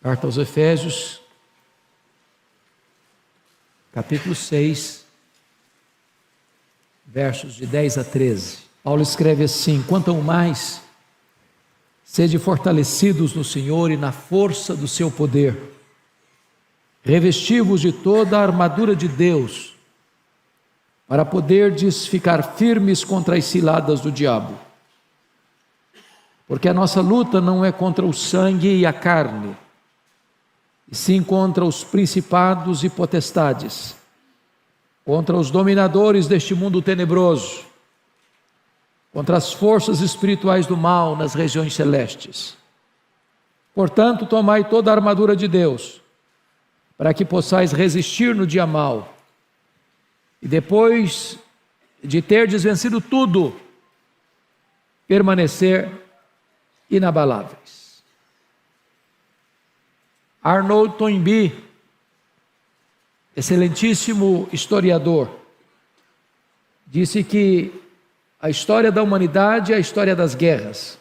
Carta aos Efésios, capítulo 6, versos de 10 a 13. Paulo escreve assim: quanto ao mais, sede fortalecidos no Senhor e na força do seu poder, revesti-vos de toda a armadura de Deus, para poderdes ficar firmes contra as ciladas do diabo. Porque a nossa luta não é contra o sangue e a carne, e sim contra os principados e potestades, contra os dominadores deste mundo tenebroso, contra as forças espirituais do mal nas regiões celestes. Portanto, tomai toda a armadura de Deus, para que possais resistir no dia mau, e depois de terdes vencido tudo, permanecer inabaláveis. Arnold Toynbee, excelentíssimo historiador, disse que a história da humanidade é a história das guerras.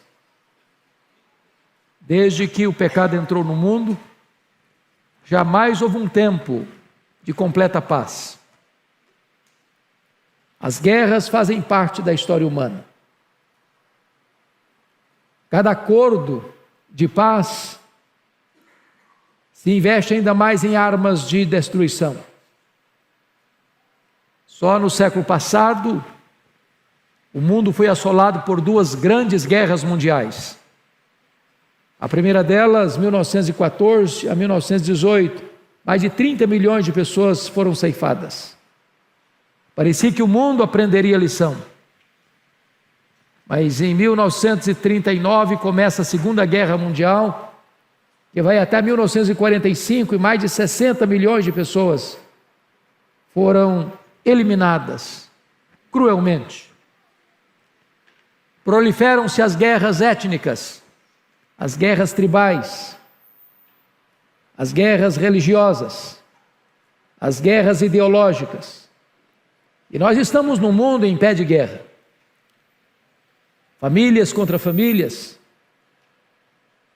Desde que o pecado entrou no mundo, jamais houve um tempo de completa paz. As guerras fazem parte da história humana. Cada acordo de paz se investe ainda mais em armas de destruição. Só no século passado, o mundo foi assolado por duas grandes guerras mundiais. A primeira delas, 1914 a 1918, mais de 30 milhões de pessoas foram ceifadas. Parecia que o mundo aprenderia a lição. Mas em 1939 começa a Segunda Guerra Mundial, que vai até 1945, e mais de 60 milhões de pessoas foram eliminadas cruelmente. Proliferam-se as guerras étnicas, as guerras tribais, as guerras religiosas, as guerras ideológicas. E nós estamos num mundo em pé de guerra. Famílias contra famílias,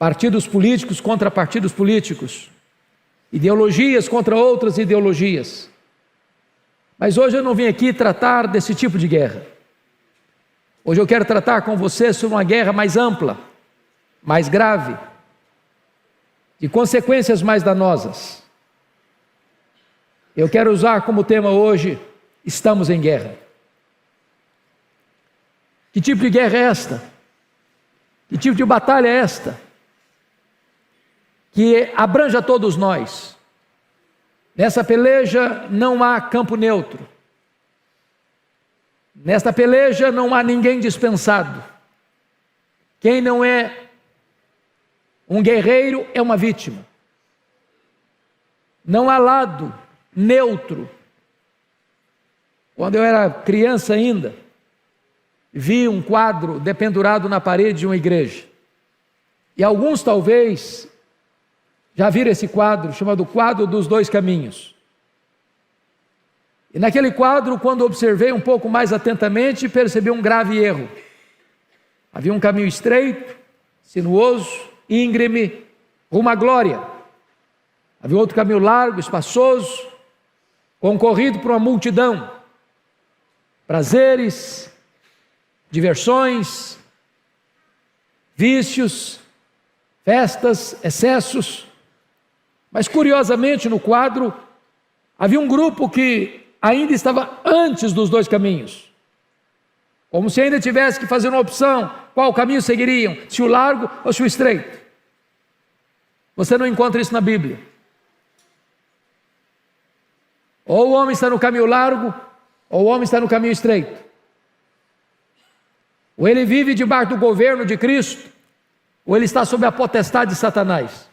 partidos políticos contra partidos políticos, ideologias contra outras ideologias. Mas hoje eu não vim aqui tratar desse tipo de guerra. Hoje eu quero tratar com você sobre uma guerra mais ampla, mais grave, de consequências mais danosas. Eu quero usar como tema hoje: estamos em guerra. Que tipo de guerra é esta? Que tipo de batalha é esta? Que abrange a todos nós. Nessa peleja não há campo neutro. Nesta peleja não há ninguém dispensado. Quem não é um guerreiro é uma vítima. Não há lado neutro. Quando eu era criança ainda, vi um quadro dependurado na parede de uma igreja. E alguns talvez já viram esse quadro, chamado Quadro dos Dois Caminhos. E naquele quadro, quando observei um pouco mais atentamente, percebi um grave erro. Havia um caminho estreito, sinuoso, íngreme, rumo à glória. Havia outro caminho largo, espaçoso, concorrido por uma multidão. Prazeres, diversões, vícios, festas, excessos. Mas curiosamente no quadro havia um grupo que ainda estava antes dos dois caminhos, como se ainda tivesse que fazer uma opção: qual caminho seguiriam, se o largo ou se o estreito. Você não encontra isso na Bíblia. Ou o homem está no caminho largo, ou o homem está no caminho estreito. Ou ele vive debaixo do governo de Cristo, ou ele está sob a potestade de Satanás.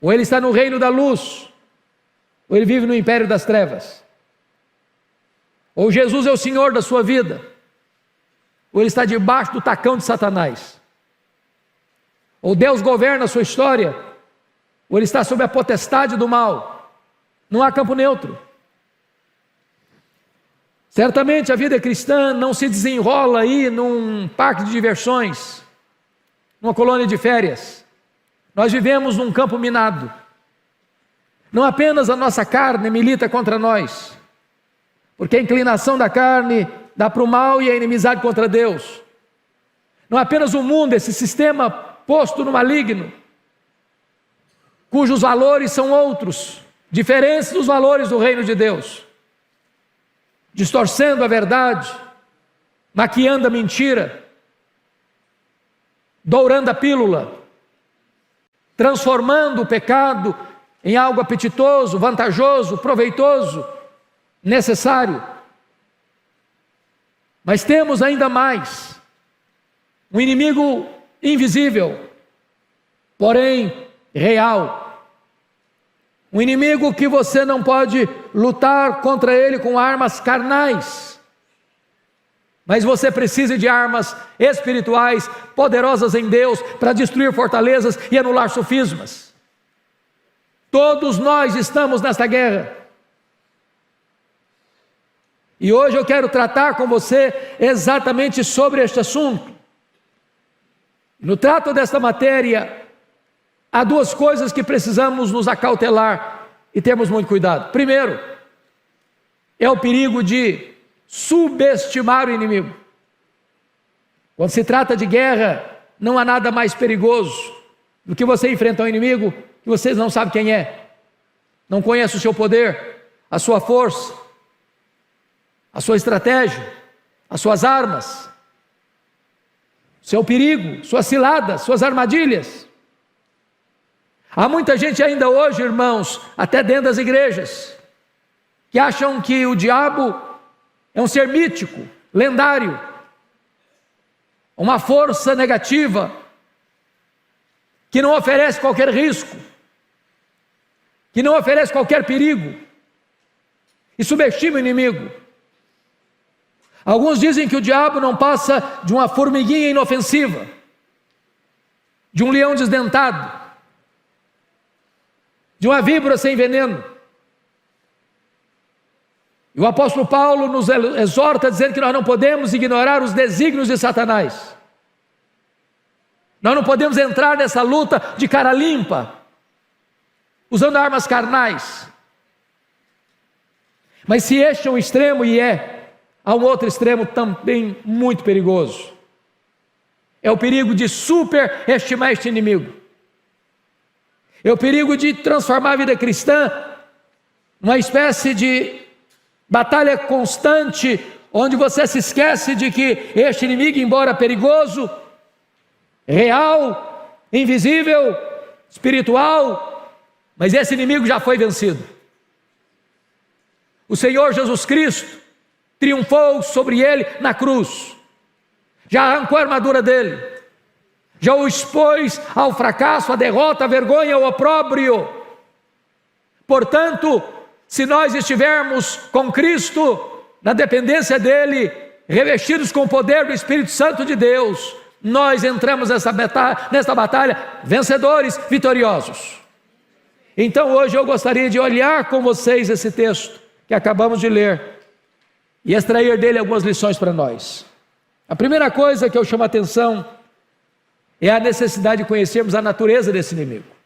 Ou ele está no reino da luz, ou ele vive no império das trevas. Ou Jesus é o Senhor da sua vida, ou ele está debaixo do tacão de Satanás. Ou Deus governa a sua história, ou ele está sob a potestade do mal. Não há campo neutro. Certamente a vida cristã não se desenrola aí num parque de diversões, numa colônia de férias, Nós vivemos num campo minado. Não apenas a nossa carne milita contra nós, porque a inclinação da carne dá para o mal e a inimizade contra Deus. Não apenas o mundo, esse sistema posto no maligno, cujos valores são outros, diferentes dos valores do reino de Deus, distorcendo a verdade, maquiando a mentira, dourando a pílula, transformando o pecado em algo apetitoso, vantajoso, proveitoso, necessário. Mas temos ainda mais, um inimigo invisível, porém real. Um inimigo que você não pode lutar contra ele com armas carnais, mas você precisa de armas espirituais, poderosas em Deus, para destruir fortalezas e anular sofismas. Todos nós estamos nesta guerra. E hoje eu quero tratar com você exatamente sobre este assunto. No trato desta matéria, há duas coisas que precisamos nos acautelar e termos muito cuidado. Primeiro, é o perigo de subestimar o inimigo. Quando se trata de guerra, não há nada mais perigoso do que você enfrentar um inimigo que você não sabe quem é, não conhece o seu poder, a sua força, a sua estratégia, as suas armas, seu perigo, suas ciladas, suas armadilhas. Há muita gente ainda hoje, irmãos, até dentro das igrejas, que acham que o diabo é um ser mítico, lendário, uma força negativa, que não oferece qualquer risco, que não oferece qualquer perigo, e subestima o inimigo. Alguns dizem que o diabo não passa de uma formiguinha inofensiva, de um leão desdentado, de uma víbora sem veneno. E o apóstolo Paulo nos exorta dizendo que nós não podemos ignorar os desígnios de Satanás. Nós não podemos entrar nessa luta de cara limpa, usando armas carnais. Mas se este é um extremo, e há um outro extremo também muito perigoso. É o perigo de superestimar este inimigo. É o perigo de transformar a vida cristã numa espécie de batalha constante, onde você se esquece de que este inimigo, embora perigoso, real, invisível, espiritual, mas esse inimigo já foi vencido. O Senhor Jesus Cristo triunfou sobre ele na cruz, já arrancou a armadura dele, já o expôs ao fracasso, à derrota, à vergonha, ao opróbrio. Portanto, se nós estivermos com Cristo, na dependência dele, revestidos com o poder do Espírito Santo de Deus, nós entramos nesta batalha vencedores, vitoriosos. Então hoje eu gostaria de olhar com vocês esse texto que acabamos de ler e extrair dele algumas lições para nós. A primeira coisa que eu chamo a atenção é a necessidade de conhecermos a natureza desse inimigo.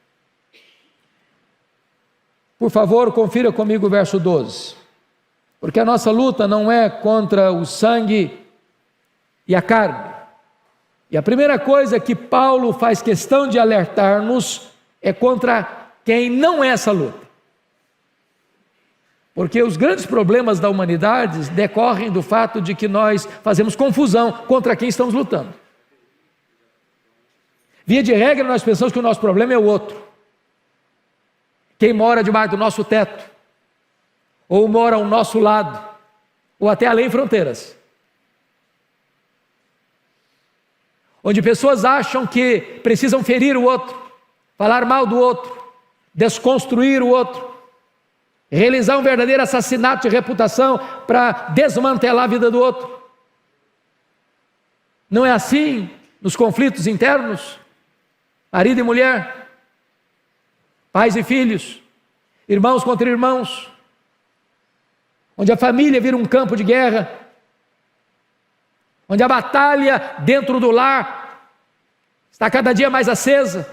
Por favor, confira comigo o verso 12. Porque a nossa luta não é contra o sangue e a carne. E a primeira coisa que Paulo faz questão de alertar-nos é contra quem não é essa luta. Porque os grandes problemas da humanidade decorrem do fato de que nós fazemos confusão contra quem estamos lutando. Via de regra, nós pensamos que o nosso problema é o outro. Quem mora debaixo do nosso teto, ou mora ao nosso lado, ou até além fronteiras. Onde pessoas acham que precisam ferir o outro, falar mal do outro, desconstruir o outro, realizar um verdadeiro assassinato de reputação para desmantelar a vida do outro. Não é assim nos conflitos internos? Marido e mulher, pais e filhos, irmãos contra irmãos, onde a família vira um campo de guerra, onde a batalha dentro do lar está cada dia mais acesa,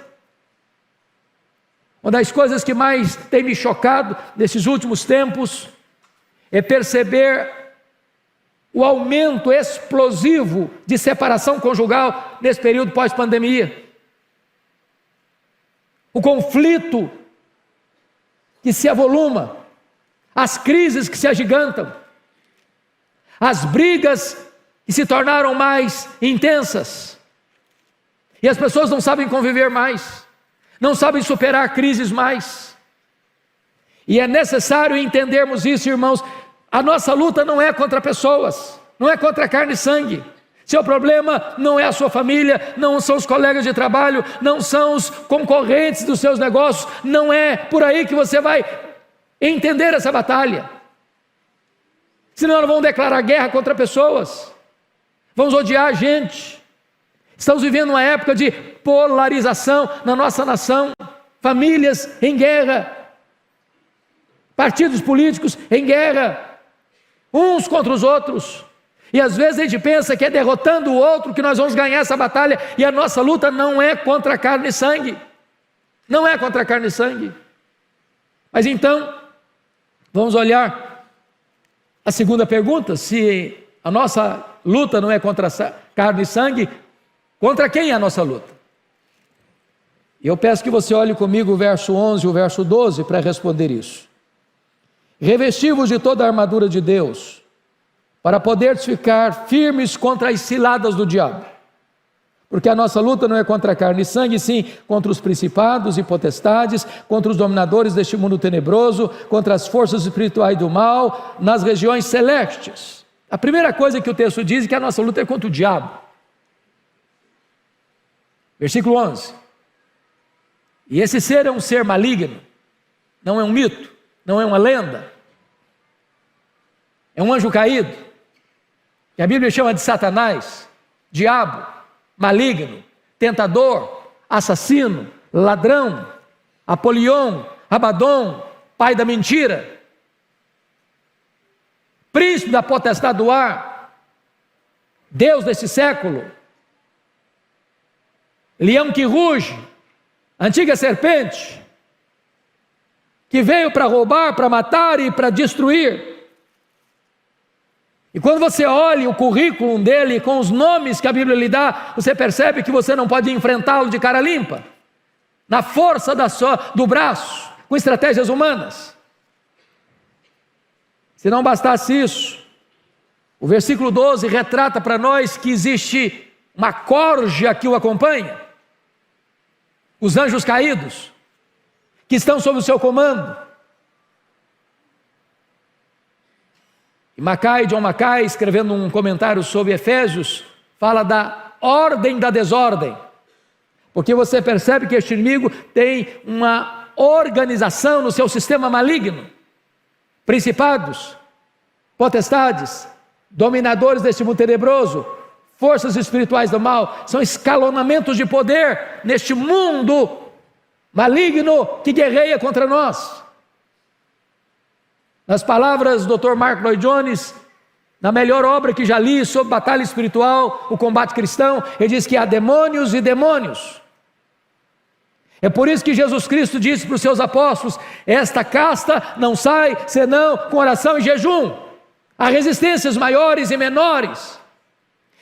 Uma das coisas que mais tem me chocado nesses últimos tempos é perceber o aumento explosivo de separação conjugal nesse período pós-pandemia. O conflito que se avoluma, as crises que se agigantam, as brigas que se tornaram mais intensas, e as pessoas não sabem conviver mais, não sabem superar crises mais. E é necessário entendermos isso, irmãos. A nossa luta não é contra pessoas, não é contra carne e sangue. Seu problema não é a sua família, não são os colegas de trabalho, não são os concorrentes dos seus negócios, não é por aí que você vai entender essa batalha. Senão nós vamos declarar guerra contra pessoas, vamos odiar a gente. Estamos vivendo uma época de polarização na nossa nação, famílias em guerra, partidos políticos em guerra, uns contra os outros. E às vezes a gente pensa que é derrotando o outro que nós vamos ganhar essa batalha, e a nossa luta não é contra carne e sangue, não é contra carne e sangue. Mas então, vamos olhar a segunda pergunta: se a nossa luta não é contra carne e sangue, contra quem é a nossa luta? E eu peço que você olhe comigo o verso 11 e o verso 12 para responder isso. Revesti-vos de toda a armadura de Deus, para poderes ficar firmes contra as ciladas do diabo. Porque a nossa luta não é contra carne e sangue, sim contra os principados e potestades, contra os dominadores deste mundo tenebroso, contra as forças espirituais do mal, nas regiões celestes. A primeira coisa que o texto diz é que a nossa luta é contra o diabo. Versículo 11. E esse ser é um ser maligno, não é um mito, não é uma lenda, é um anjo caído, que a Bíblia chama de Satanás, diabo, maligno, tentador, assassino, ladrão, Apolion, Abadom, pai da mentira, príncipe da potestade do ar, Deus desse século, leão que ruge, antiga serpente, que veio para roubar, para matar e para destruir. E quando você olha o currículo dele, com os nomes que a Bíblia lhe dá, você percebe que você não pode enfrentá-lo de cara limpa, na força do braço, com estratégias humanas. Se não bastasse isso, o versículo 12 retrata para nós que existe uma corja que o acompanha, os anjos caídos, que estão sob o seu comando. E John Mackay, escrevendo um comentário sobre Efésios, fala da ordem da desordem, porque você percebe que este inimigo tem uma organização no seu sistema maligno, principados, potestades, dominadores deste mundo tenebroso, forças espirituais do mal, são escalonamentos de poder neste mundo maligno que guerreia contra nós. Nas palavras do Dr. Mark Lloyd Jones, na melhor obra que já li sobre batalha espiritual, o combate cristão, ele diz que há demônios e demônios. É por isso que Jesus Cristo disse para os seus apóstolos: esta casta não sai senão com oração e jejum. Há resistências maiores e menores.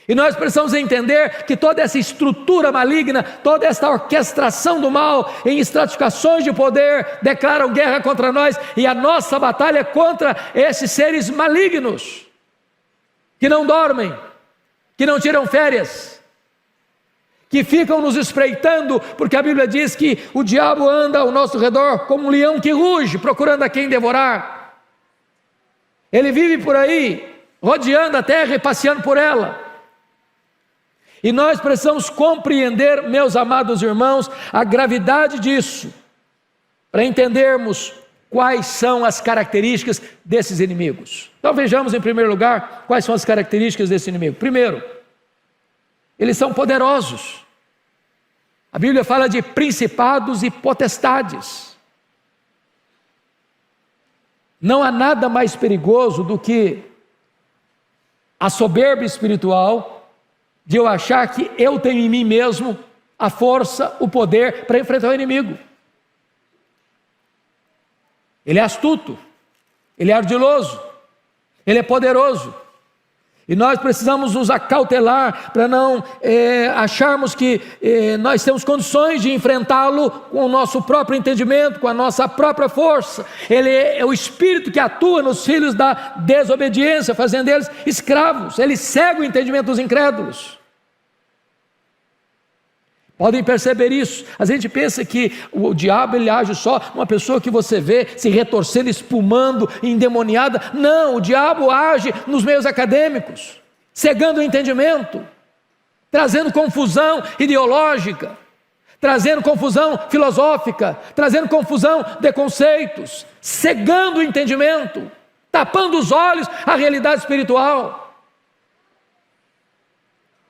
E nós precisamos entender que toda essa estrutura maligna, toda essa orquestração do mal em estratificações de poder declaram guerra contra nós, e a nossa batalha é contra esses seres malignos que não dormem, que não tiram férias, que ficam nos espreitando, porque a Bíblia diz que o diabo anda ao nosso redor como um leão que ruge, procurando a quem devorar. Ele vive por aí, rodeando a terra e passeando por ela. E nós precisamos compreender, meus amados irmãos, a gravidade disso, para entendermos quais são as características desses inimigos. Então vejamos em primeiro lugar quais são as características desse inimigo. Primeiro, eles são poderosos. A Bíblia fala de principados e potestades. Não há nada mais perigoso do que a soberba espiritual de eu achar que eu tenho em mim mesmo a força, o poder para enfrentar o inimigo. ele é astuto, ele é ardiloso, ele é poderoso. E nós precisamos nos acautelar para não acharmos que nós temos condições de enfrentá-lo com o nosso próprio entendimento, com a nossa própria força. Ele é o espírito que atua nos filhos da desobediência, fazendo eles escravos. Ele cega o entendimento dos incrédulos. Podem perceber isso. A gente pensa que o diabo ele age só uma pessoa que você vê se retorcendo, espumando, endemoniada. Não, o diabo age nos meios acadêmicos, cegando o entendimento, trazendo confusão ideológica, trazendo confusão filosófica, trazendo confusão de conceitos, cegando o entendimento, tapando os olhos à realidade espiritual.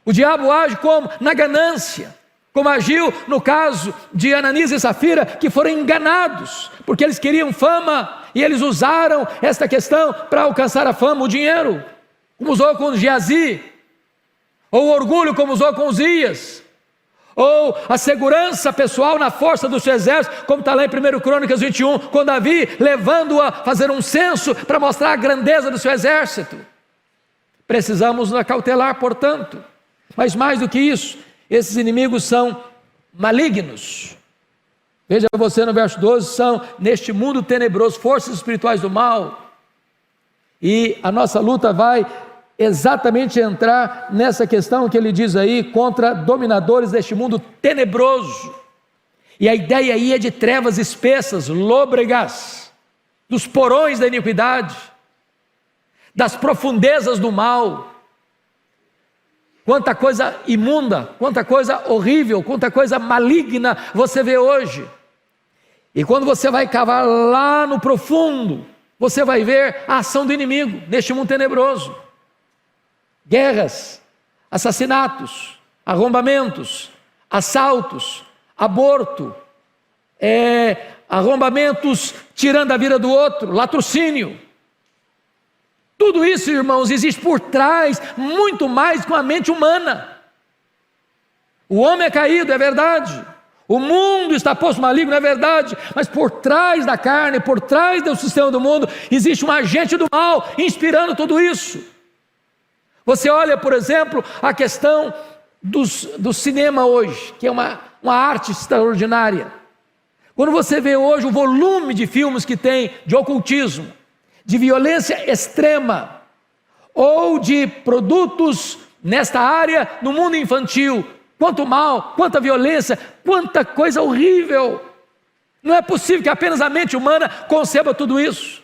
O diabo age como? Na ganância. Como agiu no caso de Ananias e Safira, que foram enganados, porque eles queriam fama, e eles usaram esta questão para alcançar a fama, o dinheiro, como usou com Geazi, ou o orgulho, como usou com Uzias, ou a segurança pessoal na força do seu exército, como está lá em 1 Crônicas 21, com Davi, levando-o a fazer um censo, para mostrar a grandeza do seu exército. Precisamos nos acautelar, portanto, mas mais do que isso, esses inimigos são malignos. Veja você no verso 12, são neste mundo tenebroso, forças espirituais do mal. E a nossa luta vai exatamente entrar nessa questão que ele diz aí, contra dominadores deste mundo tenebroso. E a ideia aí é de trevas espessas, lôbregas, dos porões da iniquidade, das profundezas do mal. Quanta coisa imunda, quanta coisa horrível, quanta coisa maligna você vê hoje. E quando você vai cavar lá no profundo, você vai ver a ação do inimigo neste mundo tenebroso. Guerras, assassinatos, arrombamentos, assaltos, aborto, arrombamentos tirando a vida do outro, latrocínio. Tudo isso, irmãos, existe por trás muito mais com a mente humana. O homem é caído, é verdade. O mundo está posto maligno, é verdade. Mas por trás da carne, por trás do sistema do mundo, existe um agente do mal inspirando tudo isso. Você olha, por exemplo, a questão do cinema hoje, que é uma arte extraordinária. Quando você vê hoje o volume de filmes que tem de ocultismo, de violência extrema, ou de produtos nesta área no mundo infantil, quanto mal, quanta violência, quanta coisa horrível. Não é possível que apenas a mente humana conceba tudo isso.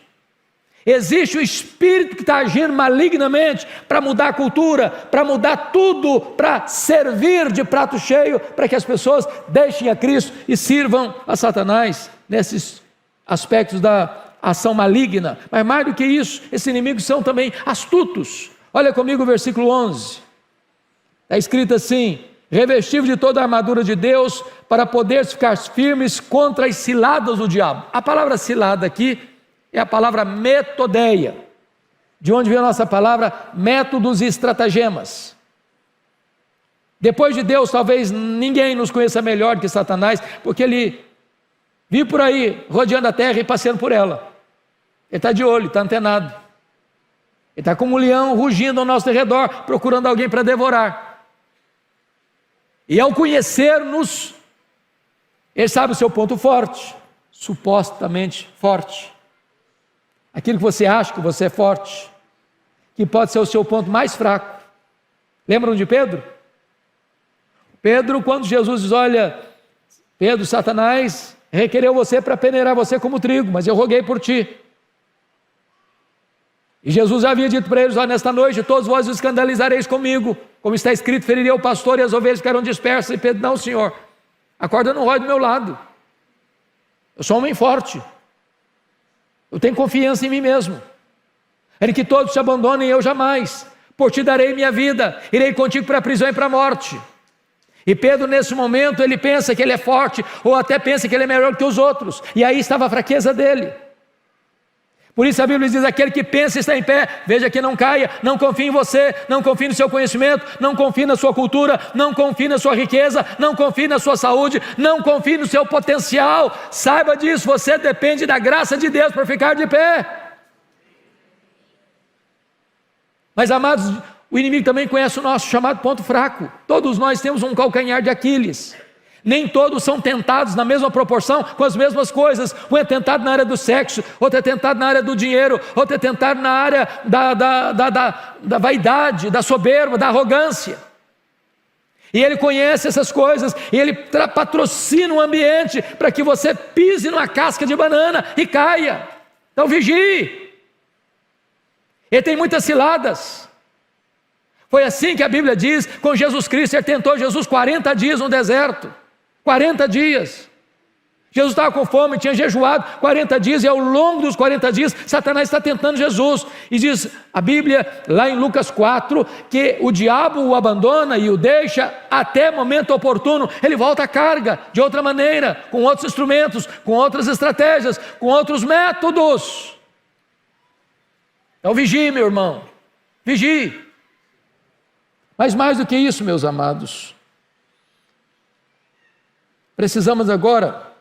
Existe um espírito que está agindo malignamente para mudar a cultura, para mudar tudo, para servir de prato cheio, para que as pessoas deixem a Cristo e sirvam a Satanás nesses aspectos da ação maligna. Mas mais do que isso, esses inimigos são também astutos. Olha comigo o versículo 11, está escrito assim: revestível de toda a armadura de Deus, para poder ficar firmes contra as ciladas do diabo. A palavra cilada aqui é a palavra metodeia, de onde vem a nossa palavra métodos e estratagemas. Depois de Deus, talvez ninguém nos conheça melhor que Satanás, porque ele vive por aí, rodeando a terra e passeando por ela. Ele está de olho, está antenado. Ele está como um leão rugindo ao nosso redor, procurando alguém para devorar. E ao conhecer-nos, ele sabe o seu ponto forte, supostamente forte. Aquilo que você acha que você é forte, que pode ser o seu ponto mais fraco. Lembram de Pedro? Pedro, quando Jesus diz: olha, Pedro, Satanás requereu você para peneirar você como trigo, mas eu roguei por ti. E Jesus havia dito para eles: nesta noite todos vós os escandalizareis comigo, como está escrito, ferirei o pastor e as ovelhas ficarão dispersas. E Pedro: não, Senhor, a corda não rói do meu lado, eu sou um homem forte, eu tenho confiança em mim mesmo, em que todos te abandonem, eu jamais, por ti darei minha vida, irei contigo para a prisão e para a morte. E Pedro, nesse momento, ele pensa que ele é forte, ou até pensa que ele é melhor que os outros, e aí estava a fraqueza dele. Por isso a Bíblia diz: aquele que pensa está em pé, veja que não caia. Não confie em você, não confie no seu conhecimento, não confie na sua cultura, não confie na sua riqueza, não confie na sua saúde, não confie no seu potencial. Saiba disso, você depende da graça de Deus para ficar de pé. Mas, amados, o inimigo também conhece o nosso chamado ponto fraco. Todos nós temos um calcanhar de Aquiles. Nem todos são tentados na mesma proporção, com as mesmas coisas. Um é tentado na área do sexo, outro é tentado na área do dinheiro, outro é tentado na área da vaidade, da soberba, da arrogância. E ele conhece essas coisas, e ele patrocina o ambiente para que você pise numa casca de banana e caia. Então vigie. Ele tem muitas ciladas. Foi assim que a Bíblia diz com Jesus Cristo. Ele tentou Jesus 40 dias no deserto. 40 dias. Jesus estava com fome, tinha jejuado 40 dias, e ao longo dos 40 dias, Satanás está tentando Jesus. E diz a Bíblia, lá em Lucas 4, que o diabo o abandona e o deixa até momento oportuno. Ele volta à carga, de outra maneira, com outros instrumentos, com outras estratégias, com outros métodos. Então vigie, meu irmão, vigie. Mas mais do que isso, meus amados, precisamos agora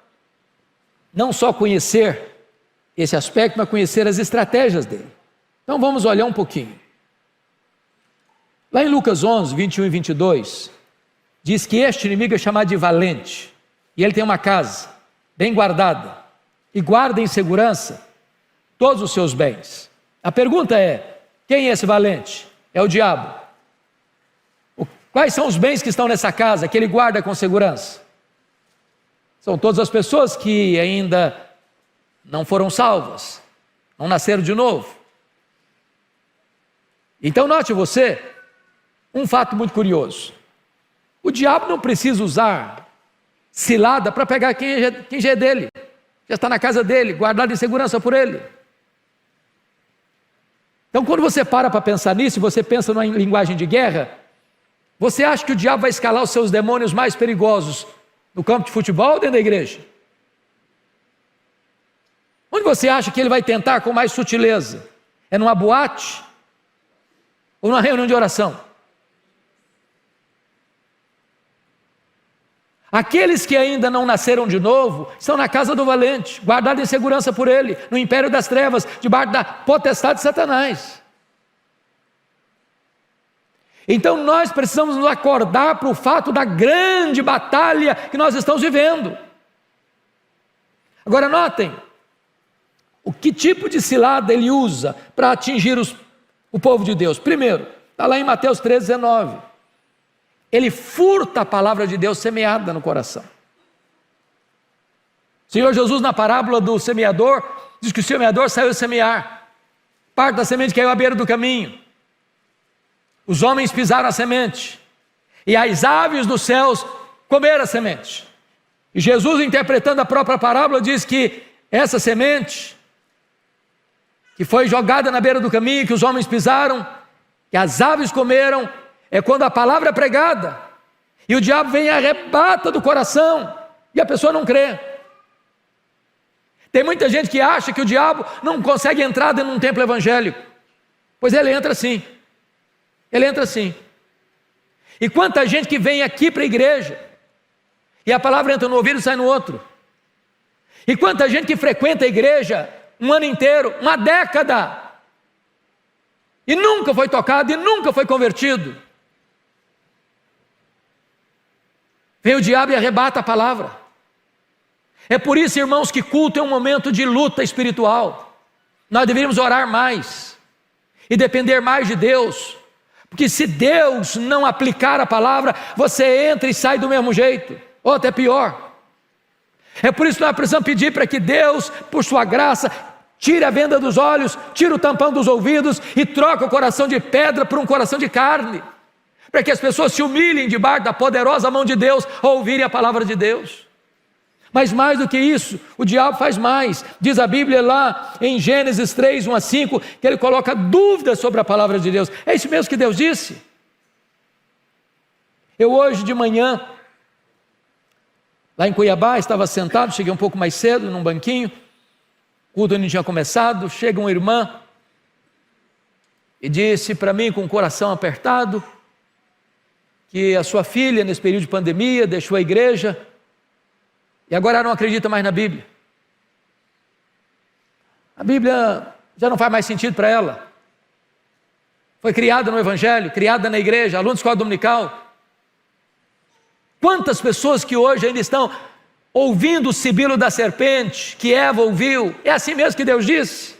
não só conhecer esse aspecto, mas conhecer as estratégias dele. Então vamos olhar um pouquinho. Lá em Lucas 11, 21 e 22, diz que este inimigo é chamado de valente, e ele tem uma casa bem guardada, e guarda em segurança todos os seus bens. A pergunta é: quem é esse valente? É o diabo. Quais são os bens que estão nessa casa, que ele guarda com segurança? São todas as pessoas que ainda não foram salvas, não nasceram de novo. Então note você, um fato muito curioso. O diabo não precisa usar cilada para pegar quem já é dele, já está na casa dele, guardado em segurança por ele. Então quando você para pensar nisso, você pensa numa linguagem de guerra, você acha que o diabo vai escalar os seus demônios mais perigosos no campo de futebol ou dentro da igreja? Onde você acha que ele vai tentar com mais sutileza? É numa boate? Ou numa reunião de oração? Aqueles que ainda não nasceram de novo estão na casa do valente, guardados em segurança por ele, no império das trevas, debaixo da potestade de Satanás. Então nós precisamos nos acordar para o fato da grande batalha que nós estamos vivendo. Agora notem, o que tipo de cilada ele usa para atingir o povo de Deus? Primeiro, está lá em Mateus 13:19. Ele furta a palavra de Deus semeada no coração. O Senhor Jesus, na parábola do semeador, diz que o semeador saiu a semear. Parte da semente caiu à beira do caminho. Os homens pisaram a semente, e as aves dos céus comeram a semente. E Jesus, interpretando a própria parábola, diz que essa semente, que foi jogada na beira do caminho, que os homens pisaram, que as aves comeram, é quando a palavra é pregada, e o diabo vem e arrebata do coração, e a pessoa não crê. Tem muita gente que acha que o diabo não consegue entrar dentro de um templo evangélico, pois ele entra sim. Ele entra assim. E quanta gente que vem aqui para a igreja, e a palavra entra no ouvido e sai no outro. E quanta gente que frequenta a igreja um ano inteiro, uma década, e nunca foi tocado, e nunca foi convertido. Vem o diabo e arrebata a palavra. É por isso, irmãos, que culto é um momento de luta espiritual. Nós deveríamos orar mais, e depender mais de Deus. Porque se Deus não aplicar a palavra, você entra e sai do mesmo jeito, ou até pior. É por isso que nós precisamos pedir para que Deus, por sua graça, tire a venda dos olhos, tire o tampão dos ouvidos e troque o coração de pedra por um coração de carne, para que as pessoas se humilhem debaixo da poderosa mão de Deus ao ouvirem a palavra de Deus. Mas mais do que isso, o diabo faz mais. Diz a Bíblia lá em Gênesis 3, 1 a 5, que ele coloca dúvidas sobre a palavra de Deus. É isso mesmo que Deus disse. Eu hoje de manhã, lá em Cuiabá, estava sentado, cheguei um pouco mais cedo num banquinho, o culto ainda não tinha começado, chega uma irmã e disse para mim com o coração apertado que a sua filha, nesse período de pandemia, deixou a igreja e agora ela não acredita mais na Bíblia. A Bíblia já não faz mais sentido para ela. Foi criada no Evangelho, criada na igreja, aluna de escola dominical. Quantas pessoas que hoje ainda estão ouvindo o sibilo da serpente, que Eva ouviu, é assim mesmo que Deus disse?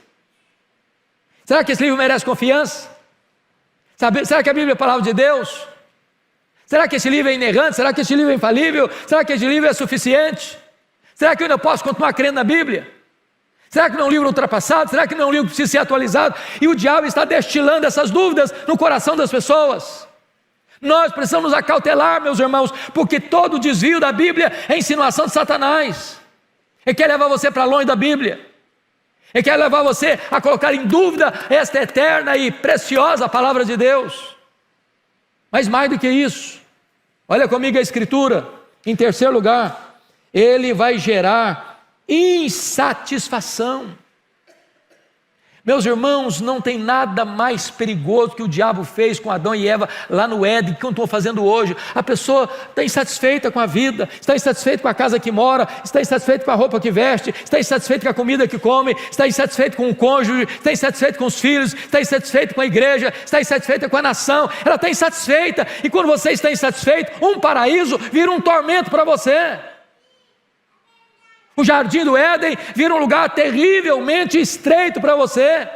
Será que esse livro merece confiança? Será que a Bíblia é a palavra de Deus? Será que esse livro é inerrante? Será que esse livro é infalível? Será que esse livro é suficiente? Será que eu ainda posso continuar crendo na Bíblia? Será que não é um livro ultrapassado? Será que não é um livro que precisa ser atualizado? E o diabo está destilando essas dúvidas no coração das pessoas. Nós precisamos nos acautelar, meus irmãos, porque todo desvio da Bíblia é insinuação de Satanás. Ele quer levar você para longe da Bíblia. Ele quer levar você a colocar em dúvida esta eterna e preciosa palavra de Deus. Mas mais do que isso, olha comigo a Escritura. Em terceiro lugar, ele vai gerar insatisfação. Meus irmãos, não tem nada mais perigoso que o diabo fez com Adão e Eva lá no Éden, que eu estou fazendo hoje. A pessoa está insatisfeita com a vida, está insatisfeita com a casa que mora, está insatisfeita com a roupa que veste, está insatisfeita com a comida que come, está insatisfeita com o cônjuge, está insatisfeita com os filhos, está insatisfeita com a igreja, está insatisfeita com a nação. Ela está insatisfeita, e quando você está insatisfeito, um paraíso vira um tormento para você. O jardim do Éden vira um lugar terrivelmente estreito para você.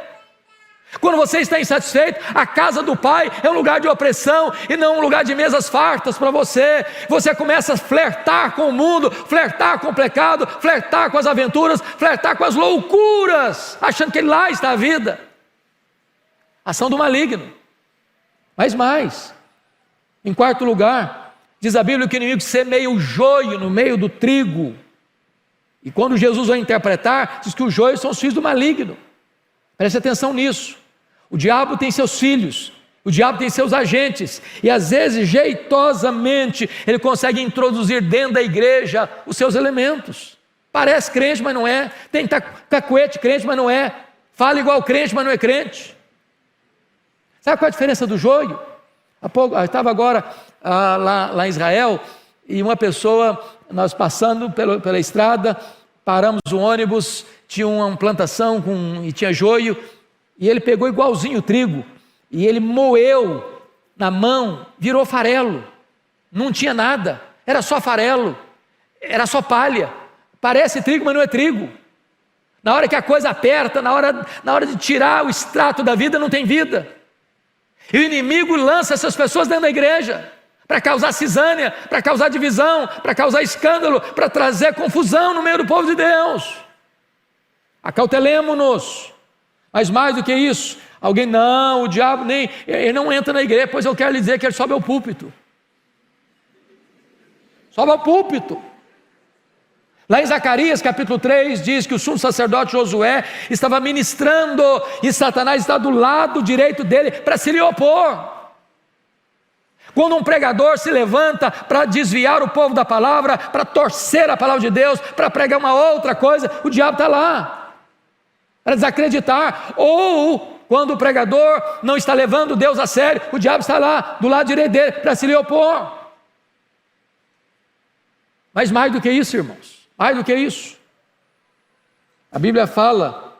Quando você está insatisfeito, a casa do Pai é um lugar de opressão e não um lugar de mesas fartas para você. Você começa a flertar com o mundo, flertar com o pecado, flertar com as aventuras, flertar com as loucuras, achando que lá está a vida. Ação do maligno. Mas mais, em quarto lugar, diz a Bíblia que o inimigo semeia o joio no meio do trigo. E quando Jesus vai interpretar, diz que os joios são os filhos do maligno. Preste atenção nisso. O diabo tem seus filhos, o diabo tem seus agentes, e às vezes, jeitosamente, ele consegue introduzir dentro da igreja os seus elementos. Parece crente, mas não é. Tem cacuete crente, mas não é. Fala igual crente, mas não é crente. Sabe qual é a diferença do joio? Eu estava agora lá em Israel, e uma pessoa, nós passando pela estrada, paramos o ônibus, tinha uma plantação e tinha joio, e ele pegou igualzinho o trigo, e ele moeu na mão, virou farelo, não tinha nada, era só farelo, era só palha, parece trigo, mas não é trigo. Na hora que a coisa aperta, na hora de tirar o extrato da vida, não tem vida. E o inimigo lança essas pessoas dentro da igreja, para causar cisânia, para causar divisão, para causar escândalo, para trazer confusão no meio do povo de Deus. Acautelemo-nos. Mas mais do que isso, o diabo ele não entra na igreja, pois eu quero lhe dizer que ele sobe ao púlpito. Sobe ao púlpito. Lá em Zacarias capítulo 3 diz que o sumo sacerdote Josué estava ministrando e Satanás está do lado direito dele para se lhe opor. Quando um pregador se levanta para desviar o povo da palavra, para torcer a palavra de Deus, para pregar uma outra coisa, o diabo está lá, para desacreditar. Ou quando o pregador não está levando Deus a sério, o diabo está lá, do lado direito dele, para se lhe opor. Mas mais do que isso, irmãos, mais do que isso, a Bíblia fala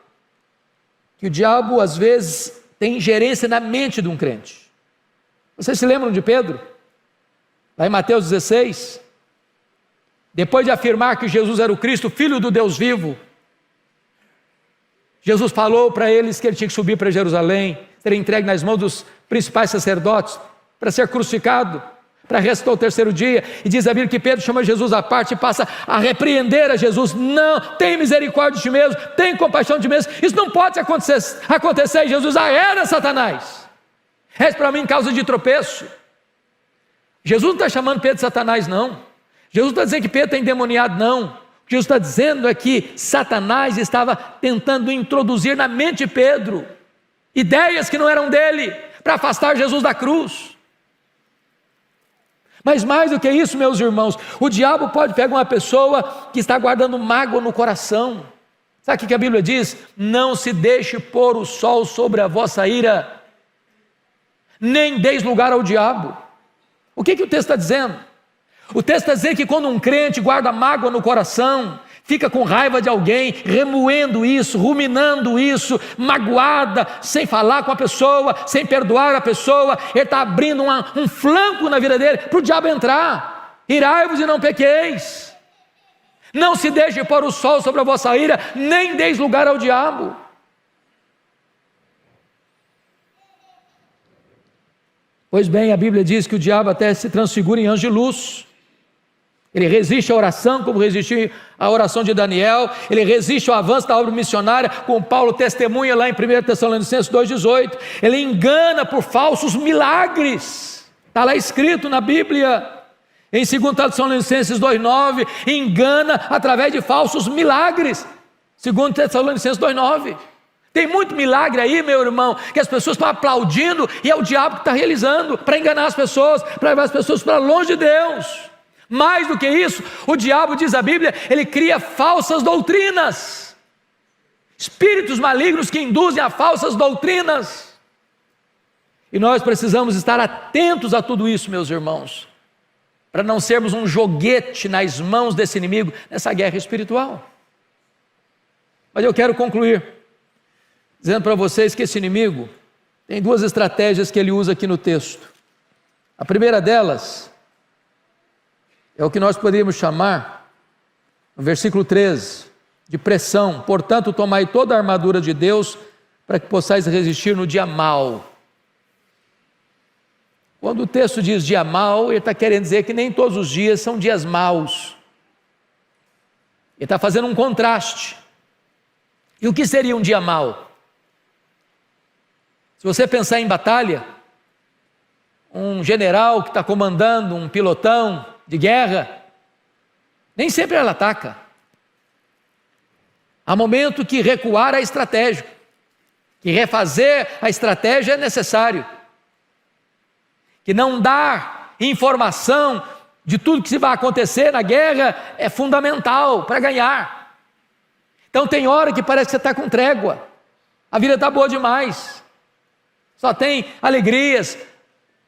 que o diabo às vezes tem ingerência na mente de um crente. Vocês se lembram de Pedro? Lá em Mateus 16, depois de afirmar que Jesus era o Cristo, Filho do Deus vivo, Jesus falou para eles que ele tinha que subir para Jerusalém, ser entregue nas mãos dos principais sacerdotes, para ser crucificado, para ressuscitar o terceiro dia, e diz a Bíblia que Pedro chama Jesus à parte e passa a repreender a Jesus. Não, tem misericórdia de ti mesmo, tem compaixão de ti mesmo, isso não pode acontecer. E Jesus arreda Satanás. És para mim causa de tropeço. Jesus não está chamando Pedro de Satanás, não. Jesus não está dizendo que Pedro está endemoniado, não. O que Jesus está dizendo é que Satanás estava tentando introduzir na mente de Pedro ideias que não eram dele, para afastar Jesus da cruz. Mas mais do que isso, meus irmãos, o diabo pode pegar uma pessoa que está guardando mágoa no coração, Sabe o que a Bíblia diz? Não se deixe pôr o sol sobre a vossa ira, nem deis lugar ao diabo. O que o texto está dizendo? O texto está dizendo que quando um crente guarda mágoa no coração, fica com raiva de alguém, remoendo isso, ruminando isso, magoada, sem falar com a pessoa, sem perdoar a pessoa, ele está abrindo um flanco na vida dele para o diabo entrar. Irai-vos e não pequeis. Não se deixe pôr o sol sobre a vossa ira, nem deis lugar ao diabo. Pois bem, a Bíblia diz que o diabo até se transfigura em anjo de luz. Ele resiste à oração, como resistiu à oração de Daniel. Ele resiste ao avanço da obra missionária, como Paulo testemunha lá em 1 Tessalonicenses 2,18. Ele engana por falsos milagres. Está lá escrito na Bíblia. Em 2 Tessalonicenses 2,9, engana através de falsos milagres. 2 Tessalonicenses 2,9. Tem muito milagre aí, meu irmão, que as pessoas estão aplaudindo e é o diabo que está realizando para enganar as pessoas, para levar as pessoas para longe de Deus. Mais do que isso, o diabo, diz a Bíblia, ele cria falsas doutrinas, espíritos malignos que induzem a falsas doutrinas. E nós precisamos estar atentos a tudo isso, meus irmãos, para não sermos um joguete nas mãos desse inimigo nessa guerra espiritual. Mas eu quero concluir dizendo para vocês que esse inimigo tem duas estratégias que ele usa aqui no texto. A primeira delas é o que nós poderíamos chamar, no versículo 13, de pressão. Portanto, tomai toda a armadura de Deus para que possais resistir no dia mau. Quando o texto diz dia mau, ele está querendo dizer que nem todos os dias são dias maus. Ele está fazendo um contraste. E o que seria um dia mau? Se você pensar em batalha, um general que está comandando um pilotão de guerra, nem sempre ela ataca. Há momento que recuar é estratégico, que refazer a estratégia é necessário, que não dar informação de tudo que se vai acontecer na guerra é fundamental para ganhar. Então tem hora que parece que você está com trégua, a vida está boa demais, só tem alegrias,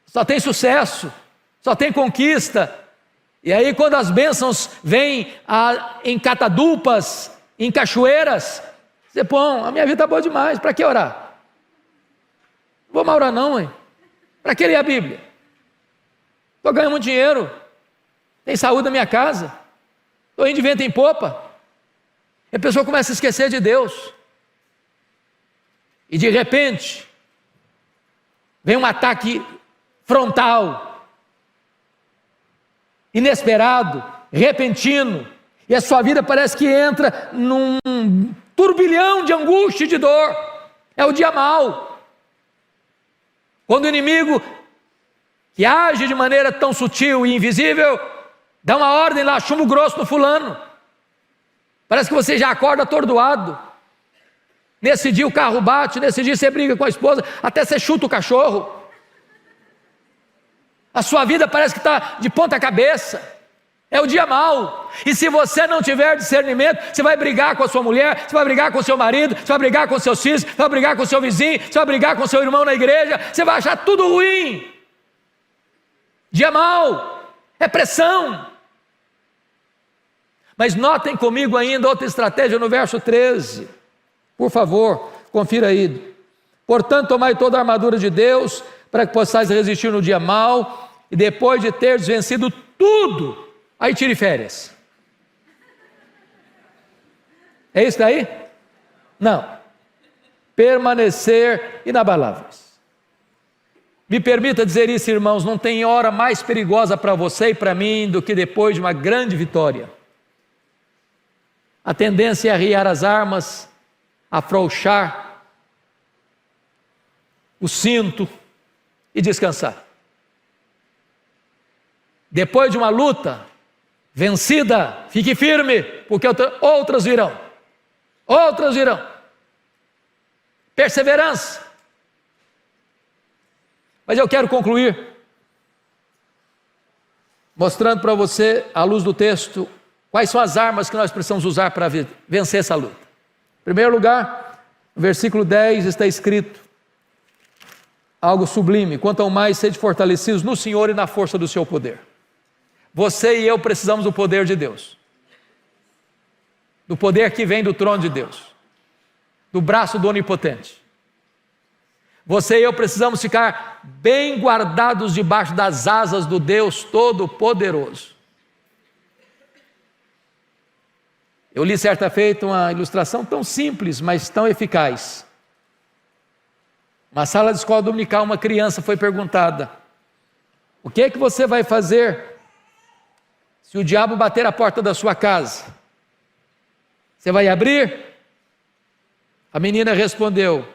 só tem sucesso, só tem conquista. E aí quando as bênçãos vêm em catadupas, em cachoeiras, você põe, a minha vida está boa demais, para que orar? Não vou mais orar não, hein? Para que ler a Bíblia? Estou ganhando muito dinheiro, tem saúde na minha casa, estou indo de vento em popa. E a pessoa começa a esquecer de Deus. E de repente, vem um ataque frontal, inesperado, repentino, e a sua vida parece que entra num turbilhão de angústia e de dor. É o dia mau. Quando o inimigo, que age de maneira tão sutil e invisível, dá uma ordem lá, chumbo grosso no fulano. Parece que você já acorda atordoado. Nesse dia o carro bate, nesse dia você briga com a esposa, até você chuta o cachorro. A sua vida parece que está de ponta cabeça. É o dia mau. E se você não tiver discernimento, você vai brigar com a sua mulher, você vai brigar com o seu marido, você vai brigar com os seus filhos, você vai brigar com o seu vizinho, você vai brigar com o seu irmão na igreja, você vai achar tudo ruim. Dia mau, é pressão. Mas notem comigo ainda outra estratégia no verso 13. Por favor, confira aí. Portanto, tomai toda a armadura de Deus, para que possais resistir no dia mau, e depois de teres vencido tudo, aí tire férias. É isso daí? Não. Permanecer inabaláveis. Me permita dizer isso, irmãos, não tem hora mais perigosa para você e para mim do que depois de uma grande vitória. A tendência é arriar as armas, afrouxar o cinto e descansar. Depois de uma luta vencida, fique firme, porque outras virão. Outras virão. Perseverança. Mas eu quero concluir mostrando para você, à luz do texto, quais são as armas que nós precisamos usar para vencer essa luta. Em primeiro lugar, no versículo 10 está escrito algo sublime: quanto ao mais sede fortalecidos no Senhor e na força do seu poder. Você e eu precisamos do poder de Deus, do poder que vem do trono de Deus, do braço do Onipotente. Você e eu precisamos ficar bem guardados debaixo das asas do Deus Todo-Poderoso. Eu li certa feita uma ilustração tão simples, mas tão eficaz. Uma sala de escola dominical, uma criança foi perguntada: o que é que você vai fazer se o diabo bater a porta da sua casa? Você vai abrir? A menina respondeu: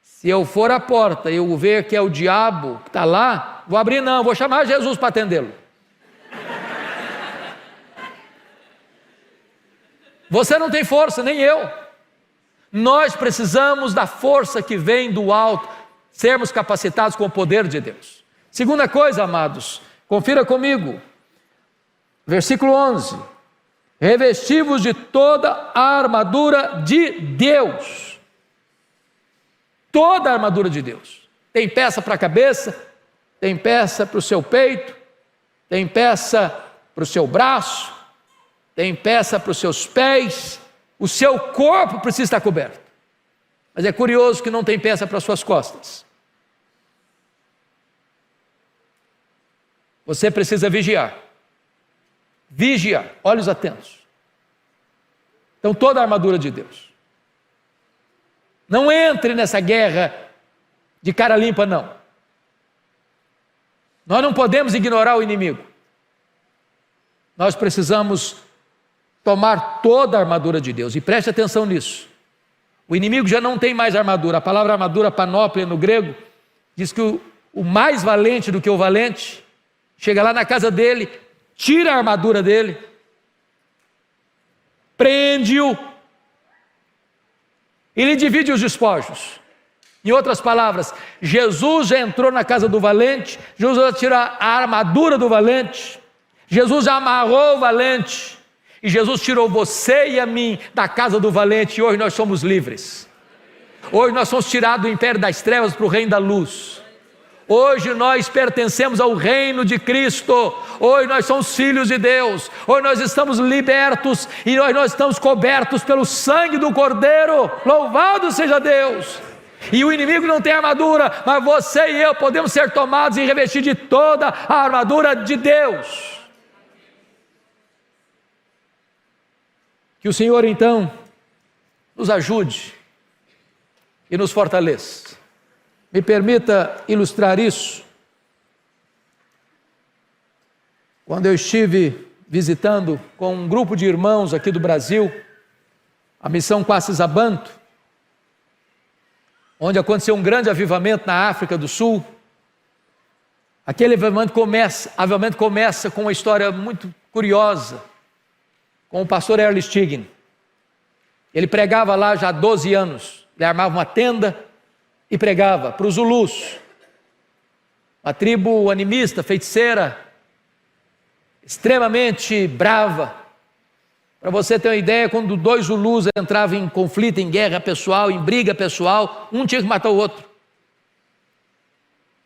se eu for à porta e eu ver que é o diabo que está lá, vou abrir não, vou chamar Jesus para atendê-lo. Você não tem força, nem eu. Nós precisamos da força que vem do alto, sermos capacitados com o poder de Deus. Segunda coisa, amados, confira comigo, versículo 11: revesti-vos de toda a armadura de Deus. Toda a armadura de Deus. Tem peça para a cabeça, tem peça para o seu peito, tem peça para o seu braço, tem peça para os seus pés. O seu corpo precisa estar coberto. Mas é curioso que não tem peça para as suas costas. Você precisa vigiar. Vigiar, olhos atentos. Então toda a armadura de Deus. Não entre nessa guerra de cara limpa, não. Nós não podemos ignorar o inimigo. Nós precisamos tomar toda a armadura de Deus. E preste atenção nisso. O inimigo já não tem mais armadura. A palavra armadura, panóplia no grego, diz que o mais valente do que o valente chega lá na casa dele, tira a armadura dele, prende-o e lhe divide os despojos. Em outras palavras, Jesus já entrou na casa do valente, Jesus já tirou a armadura do valente, Jesus já amarrou o valente, e Jesus tirou você e a mim da casa do valente, e hoje nós somos livres. Hoje nós somos tirados do império das trevas para o reino da luz. Hoje nós pertencemos ao reino de Cristo. Hoje nós somos filhos de Deus. Hoje nós estamos libertos e hoje nós estamos cobertos pelo sangue do Cordeiro. Louvado seja Deus! E o inimigo não tem armadura, mas você e eu podemos ser tomados e revestidos de toda a armadura de Deus. Que o Senhor então nos ajude e nos fortaleça. Me permita ilustrar isso. Quando eu estive visitando com um grupo de irmãos aqui do Brasil, a missão Quacis-Abantu, onde aconteceu um grande avivamento na África do Sul. Aquele avivamento começa com uma história muito curiosa, com o pastor Earl Stigin. Ele pregava lá já há 12 anos, ele armava uma tenda e pregava para os Zulus, uma tribo animista, feiticeira, extremamente brava. Para você ter uma ideia, quando 2 Zulus entravam em conflito, em guerra pessoal, em briga pessoal, um tinha que matar o outro.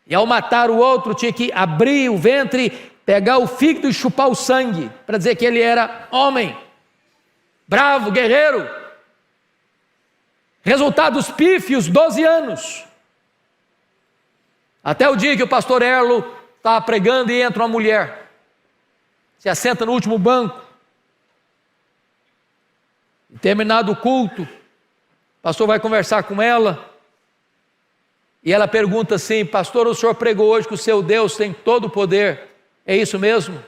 E ao matar o outro, tinha que abrir o ventre, pegar o fígado e chupar o sangue, para dizer que ele era homem, bravo, guerreiro. Resultados pífios, 12 anos. Até o dia que o pastor Erlo estava pregando e entra uma mulher, se assenta no último banco. Terminado o culto, o pastor vai conversar com ela, e ela pergunta assim: pastor, o senhor pregou hoje que o seu Deus tem todo o poder, é isso mesmo?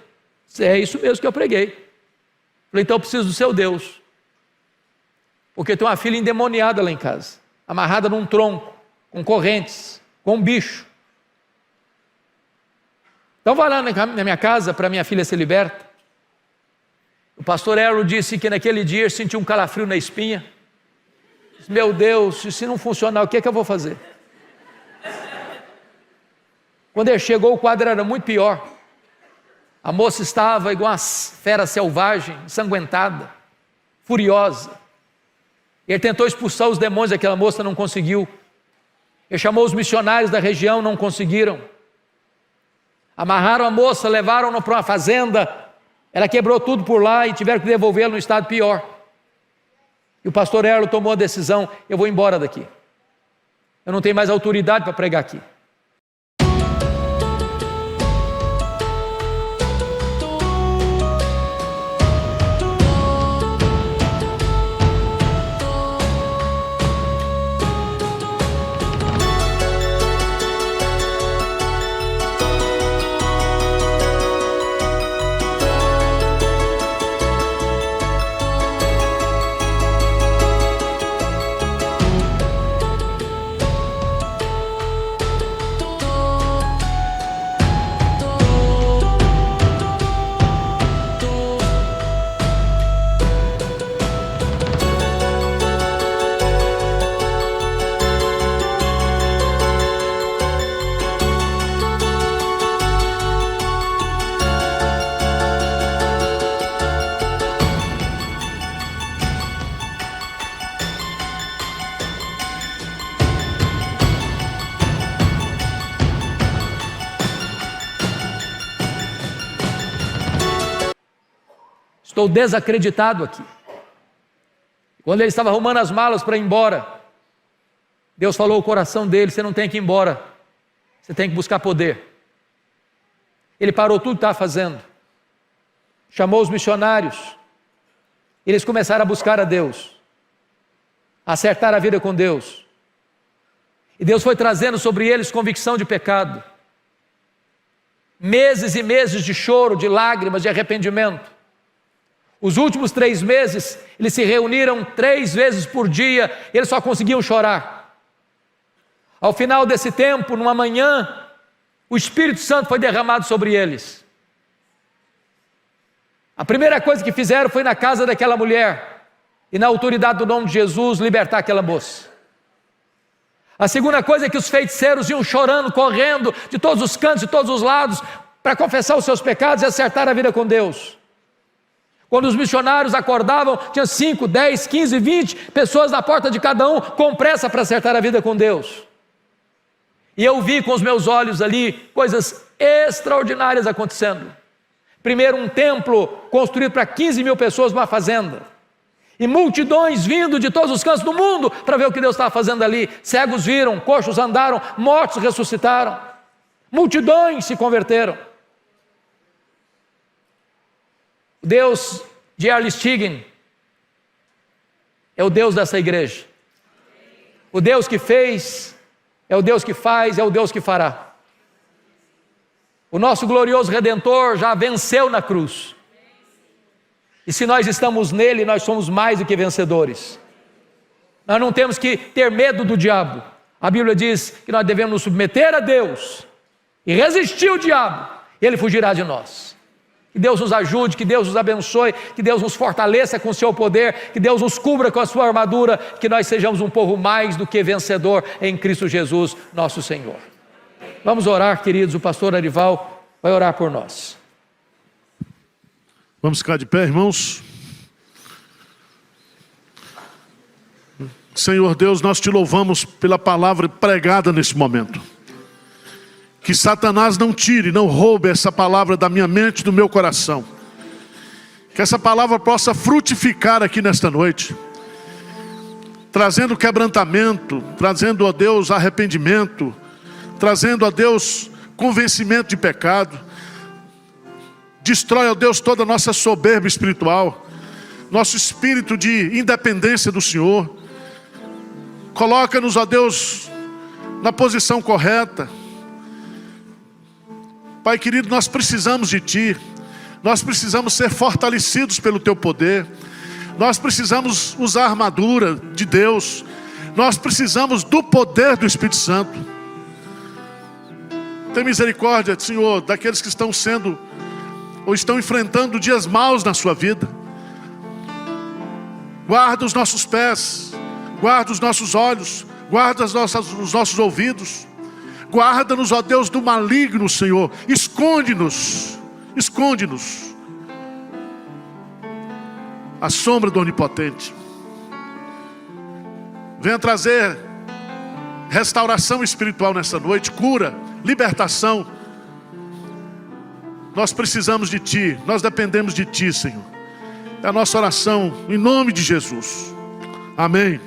É isso mesmo que eu preguei. Falei: então eu preciso do seu Deus, porque tem uma filha endemoniada lá em casa, amarrada num tronco, com correntes, com um bicho. Então vai lá na minha casa para minha filha ser liberta. O pastor Erlo disse que naquele dia sentiu um calafrio na espinha. Disse: meu Deus, se não funcionar, o que é que eu vou fazer? Quando ele chegou, o quadro era muito pior. A moça estava igual uma fera selvagem, ensanguentada, furiosa. Ele tentou expulsar os demônios daquela moça, não conseguiu. Ele chamou os missionários da região, não conseguiram. Amarraram a moça, levaram-na para uma fazenda. Ela quebrou tudo por lá e tiveram que devolvê-la no estado pior. E o pastor Erlo tomou a decisão: eu vou embora daqui. Eu não tenho mais autoridade para pregar aqui. Estou desacreditado aqui. Quando ele estava arrumando as malas para ir embora, Deus falou ao coração dele: você não tem que ir embora, você tem que buscar poder. Ele parou tudo que estava fazendo, chamou os missionários, eles começaram a buscar a Deus, a acertar a vida com Deus, e Deus foi trazendo sobre eles convicção de pecado, meses e meses de choro, de lágrimas, de arrependimento. Os últimos 3 meses, eles se reuniram 3 vezes por dia, eles só conseguiam chorar. Ao final desse tempo, numa manhã, o Espírito Santo foi derramado sobre eles. A primeira coisa que fizeram foi na casa daquela mulher, e na autoridade do nome de Jesus, libertar aquela moça. A segunda coisa é que os feiticeiros iam chorando, correndo de todos os cantos, de todos os lados, para confessar os seus pecados e acertar a vida com Deus. Quando os missionários acordavam, tinha 5, 10, 15, 20 pessoas na porta de cada um, com pressa para acertar a vida com Deus. E eu vi com os meus olhos ali coisas extraordinárias acontecendo. Primeiro, um templo construído para 15 mil pessoas numa fazenda. E multidões vindo de todos os cantos do mundo para ver o que Deus estava fazendo ali. Cegos viram, coxos andaram, mortos ressuscitaram. Multidões se converteram. O Deus de Earl Stiggin é o Deus dessa igreja. O Deus que fez é o Deus que faz, é o Deus que fará. O nosso glorioso Redentor já venceu na cruz. E se nós estamos nele, nós somos mais do que vencedores. Nós não temos que ter medo do diabo. A Bíblia diz que nós devemos nos submeter a Deus e resistir ao diabo, e ele fugirá de nós. Que Deus nos ajude, que Deus nos abençoe, que Deus nos fortaleça com o seu poder, que Deus nos cubra com a sua armadura, que nós sejamos um povo mais do que vencedor em Cristo Jesus, nosso Senhor. Vamos orar, queridos, o pastor Arival vai orar por nós. Vamos ficar de pé, irmãos. Senhor Deus, nós te louvamos pela palavra pregada nesse momento. Que Satanás não tire, não roube essa palavra da minha mente, do meu coração. Que essa palavra possa frutificar aqui nesta noite, trazendo quebrantamento, trazendo a Deus arrependimento, trazendo a Deus convencimento de pecado. Destrói, ó Deus, toda a nossa soberba espiritual, nosso espírito de independência do Senhor. Coloca-nos, ó Deus, na posição correta. Pai querido, nós precisamos de Ti, nós precisamos ser fortalecidos pelo Teu poder, nós precisamos usar a armadura de Deus, nós precisamos do poder do Espírito Santo. Tem misericórdia, Senhor, daqueles que estão sendo ou estão enfrentando dias maus na sua vida. Guarda os nossos pés, guarda os nossos olhos, guarda os nossos ouvidos. Guarda-nos, ó Deus, do maligno, Senhor. Esconde-nos, esconde-nos à sombra do Onipotente. Venha trazer restauração espiritual nessa noite, cura, libertação. Nós precisamos de Ti, nós dependemos de Ti, Senhor. É a nossa oração, em nome de Jesus. Amém.